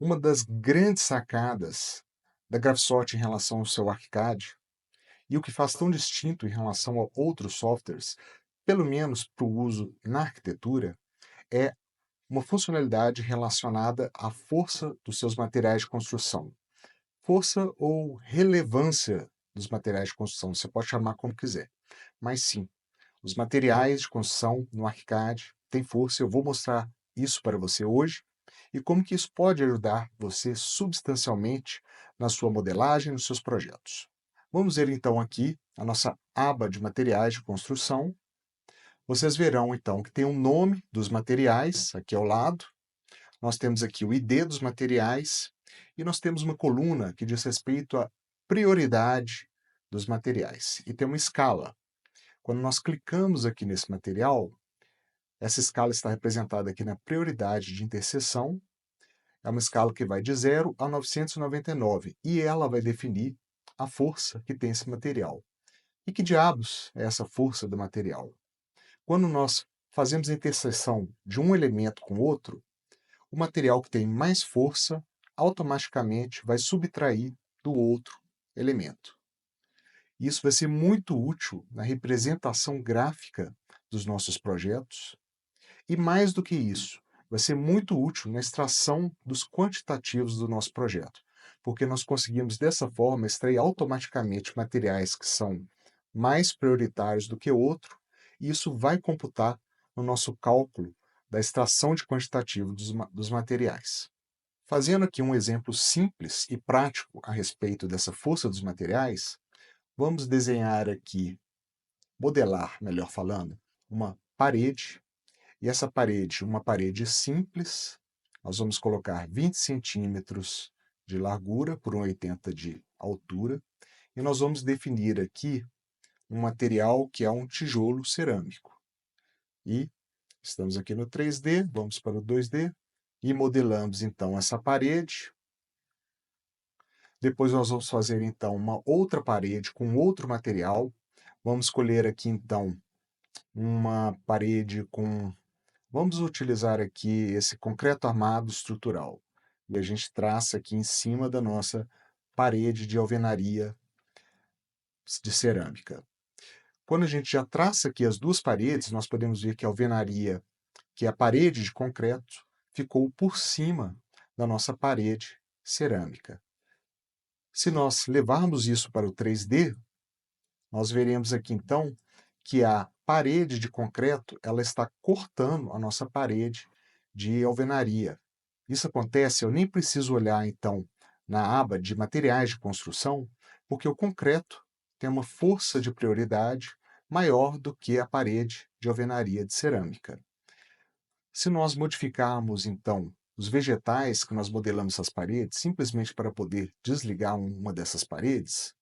Uma das grandes sacadas da Graphisoft em relação ao seu ArchiCAD, e o que faz tão distinto em relação a outros softwares, pelo menos para o uso na arquitetura, é uma funcionalidade relacionada à força dos seus materiais de construção. Força ou relevância dos materiais de construção, você pode chamar como quiser. Mas sim, os materiais de construção no ArchiCAD têm força, eu vou mostrar isso para você hoje e como que isso pode ajudar você substancialmente na sua modelagem, nos seus projetos. Vamos ver então aqui a nossa aba de materiais de construção. Vocês verão então que tem o nome dos materiais aqui ao lado. Nós temos aqui o ID dos materiais e nós temos uma coluna que diz respeito à prioridade dos materiais. E tem uma escala. Quando nós clicamos aqui nesse material, essa escala está representada aqui na prioridade de interseção. É uma escala que vai de 0 a 999 e ela vai definir a força que tem esse material. E que diabos é essa força do material? Quando nós fazemos a interseção de um elemento com outro, o material que tem mais força automaticamente vai subtrair do outro elemento. Isso vai ser muito útil na representação gráfica dos nossos projetos e, mais do que isso, vai ser muito útil na extração dos quantitativos do nosso projeto, porque nós conseguimos dessa forma extrair automaticamente materiais que são mais prioritários do que outro, e isso vai computar no nosso cálculo da extração de quantitativo dos materiais. Fazendo aqui um exemplo simples e prático a respeito dessa força dos materiais, vamos desenhar aqui, modelar, melhor falando, uma parede. E essa parede, uma parede simples, nós vamos colocar 20 centímetros de largura por 1,80 de altura. E nós vamos definir aqui um material que é um tijolo cerâmico. E estamos aqui no 3D, vamos para o 2D e modelamos então essa parede. Depois nós vamos fazer então uma outra parede com outro material. Vamos escolher aqui então uma parede com... Vamos utilizar aqui esse concreto armado estrutural. E a gente traça aqui em cima da nossa parede de alvenaria de cerâmica. Quando a gente já traça aqui as duas paredes, nós podemos ver que a alvenaria, que é a parede de concreto, ficou por cima da nossa parede cerâmica. Se nós levarmos isso para o 3D, nós veremos aqui então que a parede de concreto ela está cortando a nossa parede de alvenaria. Isso acontece, eu nem preciso olhar então na aba de materiais de construção, porque o concreto tem uma força de prioridade maior do que a parede de alvenaria de cerâmica. Se nós modificarmos então os vegetais que nós modelamos essas paredes, simplesmente para poder desligar uma dessas paredes,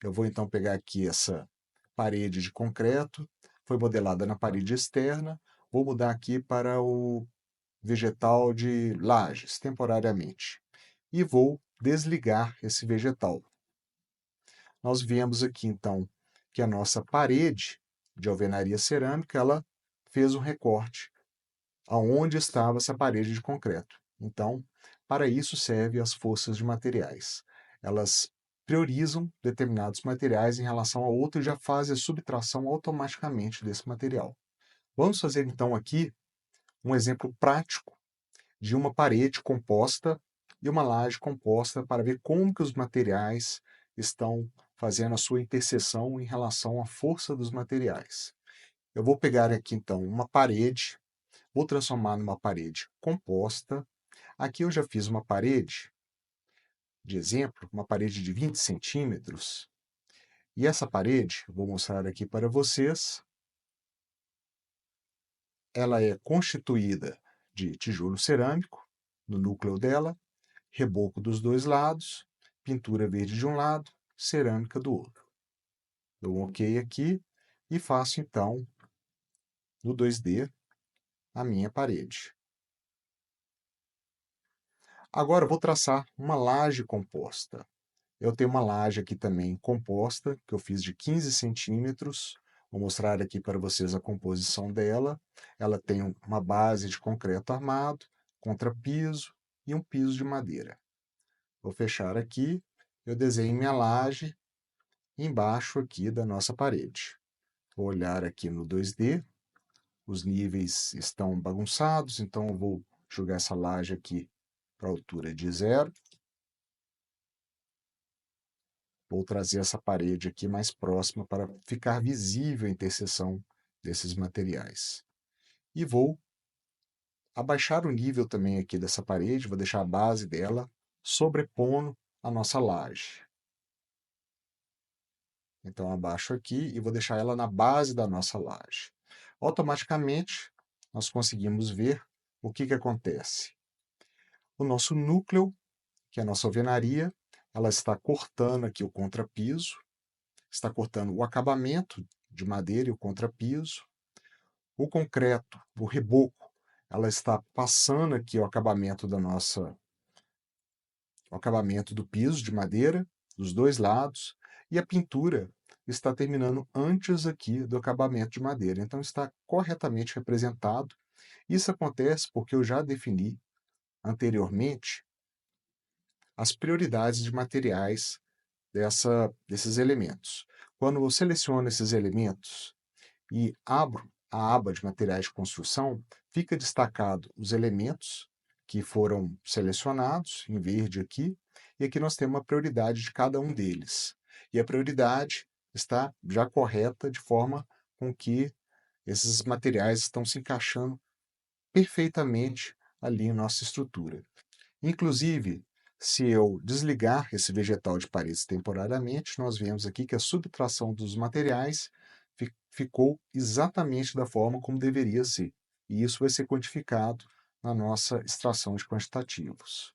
eu vou então pegar aqui essa parede de concreto, foi modelada na parede externa, vou mudar aqui para o vegetal de lajes, temporariamente. E vou desligar esse vegetal. Nós vemos aqui, então, que a nossa parede de alvenaria cerâmica, ela fez um recorte aonde estava essa parede de concreto. Então, para isso servem as forças de materiais. Elas priorizam determinados materiais em relação a outro e já fazem a subtração automaticamente desse material. Vamos fazer, então, aqui um exemplo prático de uma parede composta e uma laje composta para ver como que os materiais estão fazendo a sua interseção em relação à força dos materiais. Eu vou pegar aqui então uma parede, vou transformar numa parede composta. Aqui eu já fiz uma parede, de exemplo, uma parede de 20 centímetros. E essa parede, vou mostrar aqui para vocês, ela é constituída de tijolo cerâmico no núcleo dela, reboco dos dois lados, pintura verde de um lado, cerâmica do outro. Dou um OK aqui e faço então no 2D a minha parede. Agora eu vou traçar uma laje composta. Eu tenho uma laje aqui também composta, que eu fiz de 15 centímetros. Vou mostrar aqui para vocês a composição dela. Ela tem uma base de concreto armado, contrapiso, e um piso de madeira. Vou fechar aqui, eu desenho minha laje embaixo aqui da nossa parede. Vou olhar aqui no 2D, os níveis estão bagunçados, então eu vou jogar essa laje aqui para a altura de 0. Vou trazer essa parede aqui mais próxima para ficar visível a interseção desses materiais. E vou abaixar o nível também aqui dessa parede, vou deixar a base dela sobrepondo a nossa laje. Então, abaixo aqui e vou deixar ela na base da nossa laje. Automaticamente, nós conseguimos ver o que acontece. O nosso núcleo, que é a nossa alvenaria, ela está cortando aqui o contrapiso, está cortando o acabamento de madeira e o contrapiso. O concreto, o reboco, ela está passando aqui o acabamento o acabamento do piso de madeira, dos dois lados, e a pintura está terminando antes aqui do acabamento de madeira. Então está corretamente representado. Isso acontece porque eu já defini anteriormente as prioridades de materiais desses elementos. Quando eu seleciono esses elementos e abro a aba de materiais de construção, fica destacado os elementos que foram selecionados, em verde aqui, e aqui nós temos uma prioridade de cada um deles. E a prioridade está já correta, de forma com que esses materiais estão se encaixando perfeitamente ali em nossa estrutura. Inclusive, se eu desligar esse vegetal de paredes temporariamente, nós vemos aqui que a subtração dos materiais ficou exatamente da forma como deveria ser. E isso vai ser quantificado na nossa extração de quantitativos.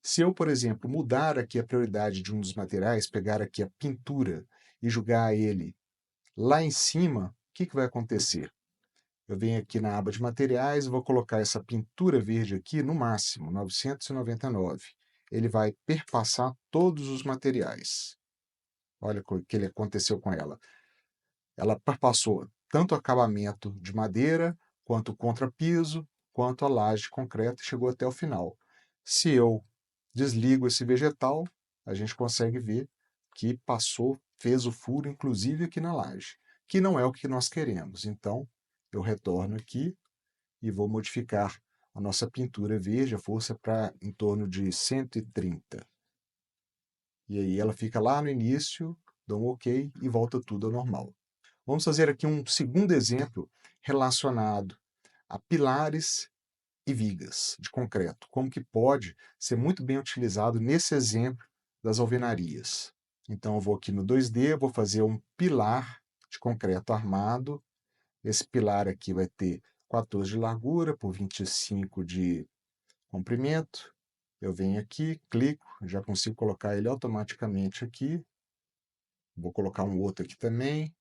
Se eu, por exemplo, mudar aqui a prioridade de um dos materiais, pegar aqui a pintura e jogar ele lá em cima, o que vai acontecer? Eu venho aqui na aba de materiais, vou colocar essa pintura verde aqui no máximo, 999. Ele vai perpassar todos os materiais. Olha o que aconteceu com ela. Ela perpassou tanto o acabamento de madeira, quanto o contrapiso, quanto a laje de concreto e chegou até o final. Se eu desligo esse vegetal, a gente consegue ver que passou, fez o furo, inclusive aqui na laje, que não é o que nós queremos. Então, eu retorno aqui e vou modificar a nossa pintura verde, a força para em torno de 130. E aí ela fica lá no início, dou um OK e volta tudo ao normal. Vamos fazer aqui um segundo exemplo relacionado a pilares e vigas de concreto, como que pode ser muito bem utilizado nesse exemplo das alvenarias. Então eu vou aqui no 2D, vou fazer um pilar de concreto armado. Esse pilar aqui vai ter 14 de largura por 25 de comprimento. Eu venho aqui, clico, já consigo colocar ele automaticamente aqui. Vou colocar um outro aqui também.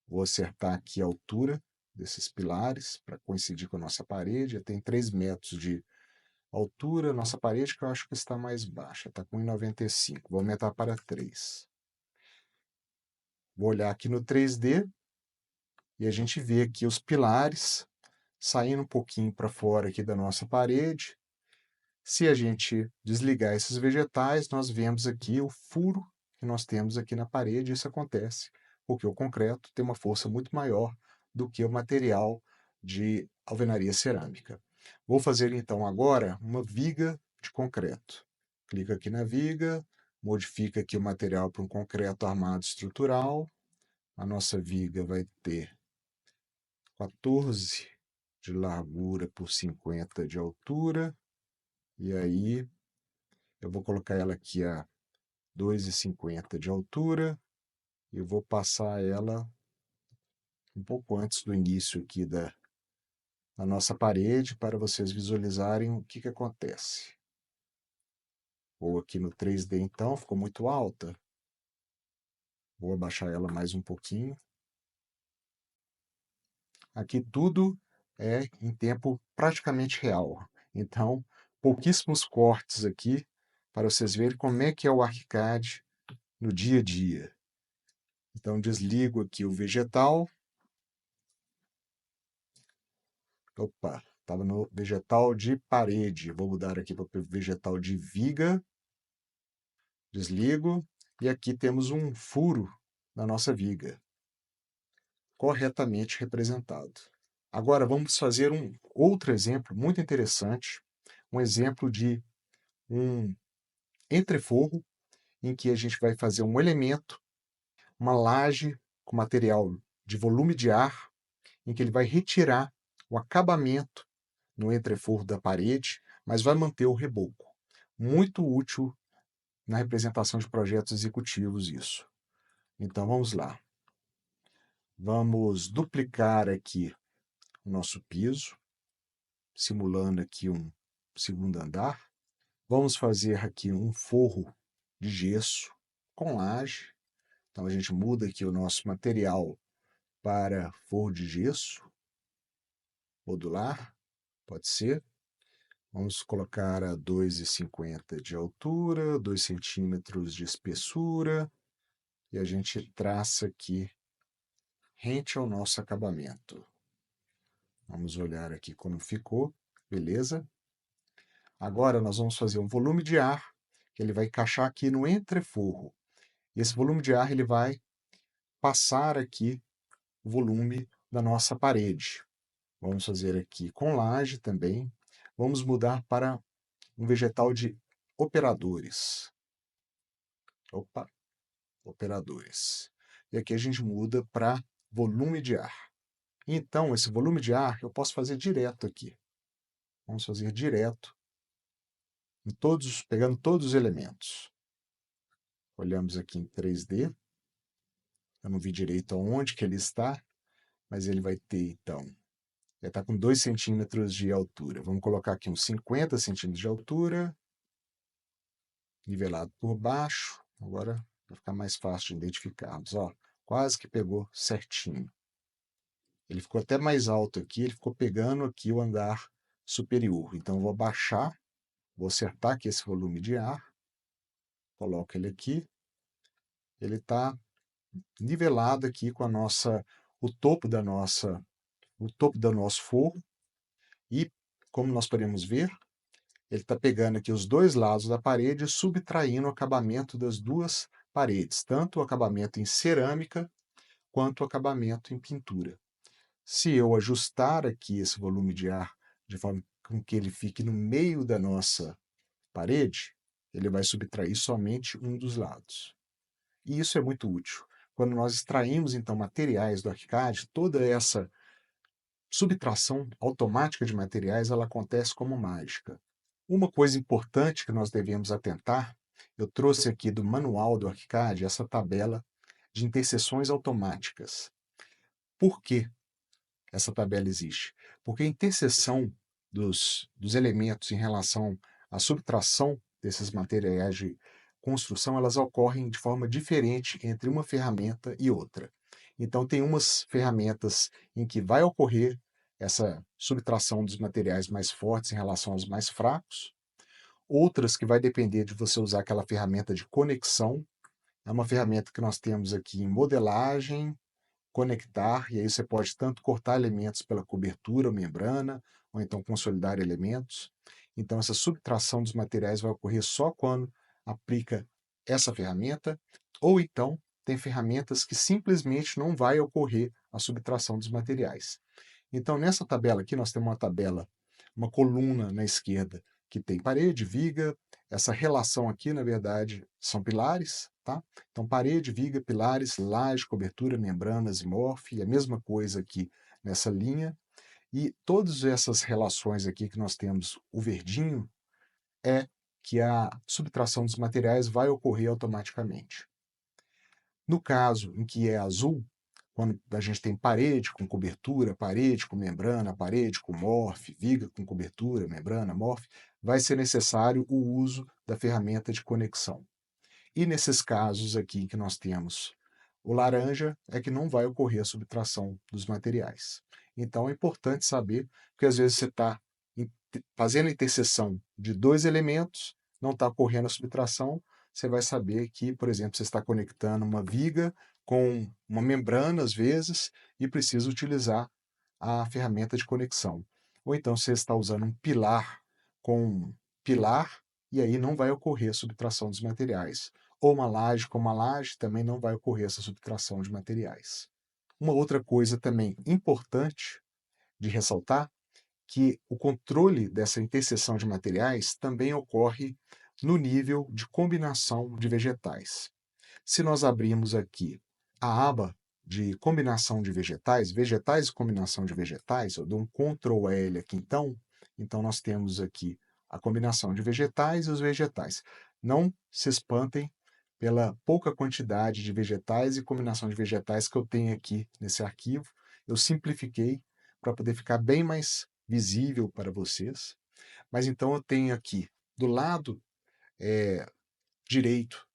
Vou acertar aqui a altura desses pilares para coincidir com a nossa parede. Tem 3 metros de altura. Nossa parede que eu acho que está mais baixa, está com 1,95. Vou aumentar para 3. Vou olhar aqui no 3D e a gente vê aqui os pilares saindo um pouquinho para fora aqui da nossa parede. Se a gente desligar esses vegetais, nós vemos aqui o furo que nós temos aqui na parede. Isso acontece porque o concreto tem uma força muito maior do que o material de alvenaria cerâmica. Vou fazer então agora uma viga de concreto. Clica aqui na viga, modifica aqui o material para um concreto armado estrutural. A nossa viga vai ter 14 de largura por 50 de altura. E aí eu vou colocar ela aqui a 2,50 de altura e vou passar ela um pouco antes do início aqui da nossa parede para vocês visualizarem o que acontece. Vou aqui no 3D então, ficou muito alta. Vou abaixar ela mais um pouquinho. Aqui tudo é em tempo praticamente real. Então, pouquíssimos cortes aqui para vocês verem como é que é o ArchiCAD no dia a dia. Então, desligo aqui o vegetal. Opa, Estava no vegetal de parede. Vou mudar aqui para vegetal de viga. Desligo. E aqui temos um furo na nossa viga, corretamente representado. Agora vamos fazer um outro exemplo muito interessante, um exemplo de um entreforro em que a gente vai fazer um elemento, uma laje com material de volume de ar, em que ele vai retirar o acabamento no entreforro da parede, mas vai manter o reboco. Muito útil na representação de projetos executivos isso. Então vamos lá. Vamos duplicar aqui o nosso piso, simulando aqui um segundo andar. Vamos fazer aqui um forro de gesso com laje. Então a gente muda aqui o nosso material para forro de gesso modular, pode ser. Vamos colocar a 2,50 de altura, 2 centímetros de espessura, e a gente traça aqui rente ao nosso acabamento. Vamos olhar aqui como ficou, beleza? Agora nós vamos fazer um volume de ar, que ele vai encaixar aqui no entreforro. E esse volume de ar ele vai passar aqui o volume da nossa parede. Vamos fazer aqui com laje também. Vamos mudar para um vegetal de operadores. Opa, operadores. E aqui a gente muda para volume de ar. Então, esse volume de ar eu posso fazer direto aqui. Vamos fazer direto, pegando todos os elementos. Olhamos aqui em 3D. Eu não vi direito aonde que ele está, mas ele vai ter, então, ele está com 2 centímetros de altura. Vamos colocar aqui uns 50 centímetros de altura, nivelado por baixo. Agora vai ficar mais fácil de identificarmos. Ó, quase que pegou certinho. Ele ficou até mais alto aqui, ele ficou pegando aqui o andar superior. Então, eu vou abaixar, vou acertar aqui esse volume de ar, coloco ele aqui. Ele está nivelado aqui com o topo do nosso forro. E, como nós podemos ver, ele está pegando aqui os dois lados da parede e subtraindo o acabamento das duas paredes, tanto o acabamento em cerâmica quanto o acabamento em pintura. Se eu ajustar aqui esse volume de ar de forma com que ele fique no meio da nossa parede, ele vai subtrair somente um dos lados. E isso é muito útil. Quando nós extraímos, então, materiais do ArchiCAD, toda essa subtração automática de materiais ela acontece como mágica. Uma coisa importante que nós devemos atentar, eu trouxe aqui do manual do ArchiCAD essa tabela de interseções automáticas. Por que essa tabela existe? Porque a interseção dos elementos em relação à subtração desses materiais de construção, elas ocorrem de forma diferente entre uma ferramenta e outra. Então, tem umas ferramentas em que vai ocorrer essa subtração dos materiais mais fortes em relação aos mais fracos, outras que vai depender de você usar aquela ferramenta de conexão. É uma ferramenta que nós temos aqui em modelagem, conectar, e aí você pode tanto cortar elementos pela cobertura ou membrana, ou então consolidar elementos. Então, essa subtração dos materiais vai ocorrer só quando aplica essa ferramenta, ou então tem ferramentas que simplesmente não vai ocorrer a subtração dos materiais. Então, nessa tabela aqui, nós temos uma tabela, uma coluna na esquerda, que tem parede, viga. Essa relação aqui, na verdade, são pilares, tá? Então, parede, viga, pilares, laje, cobertura, membranas e morfe, e a mesma coisa aqui nessa linha. E todas essas relações aqui que nós temos, o verdinho, é que a subtração dos materiais vai ocorrer automaticamente. No caso em que é azul, quando a gente tem parede com cobertura, parede com membrana, parede com morfe, viga com cobertura, membrana, morfe, vai ser necessário o uso da ferramenta de conexão. E nesses casos aqui que nós temos o laranja, é que não vai ocorrer a subtração dos materiais. Então é importante saber, porque às vezes você está fazendo a interseção de dois elementos, não está ocorrendo a subtração, você vai saber que, por exemplo, você está conectando uma viga com uma membrana, às vezes, e precisa utilizar a ferramenta de conexão. ou então você está usando um pilar com pilar, e aí não vai ocorrer a subtração dos materiais. Ou uma laje com uma laje, também não vai ocorrer essa subtração de materiais. Uma outra coisa também importante de ressaltar, que o controle dessa interseção de materiais também ocorre no nível de combinação de vegetais. Se nós abrirmos aqui a aba de combinação de vegetais, vegetais e combinação de vegetais, eu dou um Ctrl L aqui então nós temos aqui a combinação de vegetais e os vegetais. Não se espantem pela pouca quantidade de vegetais e combinação de vegetais que eu tenho aqui nesse arquivo. Eu simplifiquei para poder ficar bem mais visível para vocês. Mas então eu tenho aqui do lado direito,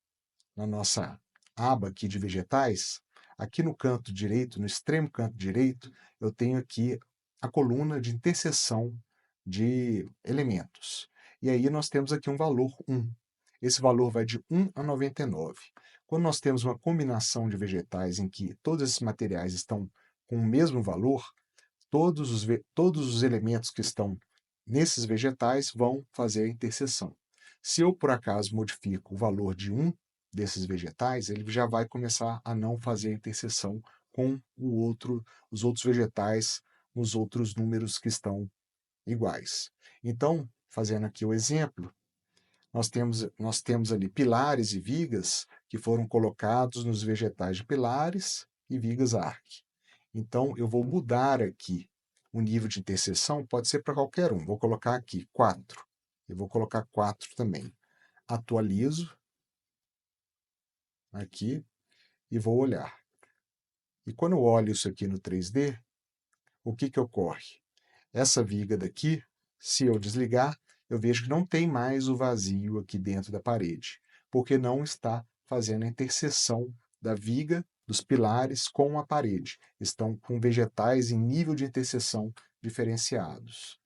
na nossa aba aqui de vegetais, aqui no canto direito, no extremo canto direito, eu tenho aqui a coluna de interseção de elementos. E aí nós temos aqui um valor 1. Esse valor vai de 1 a 99. Quando nós temos uma combinação de vegetais em que todos esses materiais estão com o mesmo valor, todos os elementos que estão nesses vegetais vão fazer a interseção. Se eu, por acaso, modifico o valor de um desses vegetais, ele já vai começar a não fazer a interseção com os outros vegetais, os outros números que estão iguais. Então, fazendo aqui o exemplo, nós temos ali pilares e vigas que foram colocados nos vegetais de pilares e vigas arc. Então, eu vou mudar aqui o nível de interseção, pode ser para qualquer um. Vou colocar aqui 4. Eu vou colocar 4 também. Atualizo aqui e vou olhar. E quando eu olho isso aqui no 3D, o que ocorre? Essa viga daqui, se eu desligar, eu vejo que não tem mais o vazio aqui dentro da parede, porque não está fazendo a interseção da viga, dos pilares com a parede. Estão com vegetais em nível de interseção diferenciados.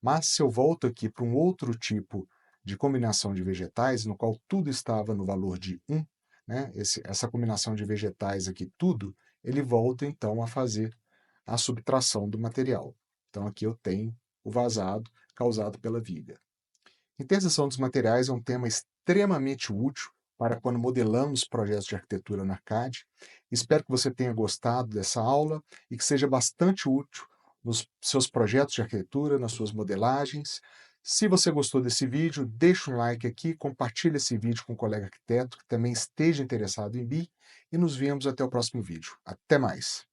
Mas se eu volto aqui para um outro tipo de combinação de vegetais, no qual tudo estava no valor de 1, né, essa combinação de vegetais aqui, tudo, ele volta então a fazer a subtração do material. Então aqui eu tenho o vazado causado pela viga. Interseção dos materiais é um tema extremamente útil para quando modelamos projetos de arquitetura no Arcad. Espero que você tenha gostado dessa aula e que seja bastante útil nos seus projetos de arquitetura, nas suas modelagens. Se você gostou desse vídeo, deixa um like aqui, compartilhe esse vídeo com um colega arquiteto que também esteja interessado em BIM e nos vemos até o próximo vídeo. Até mais!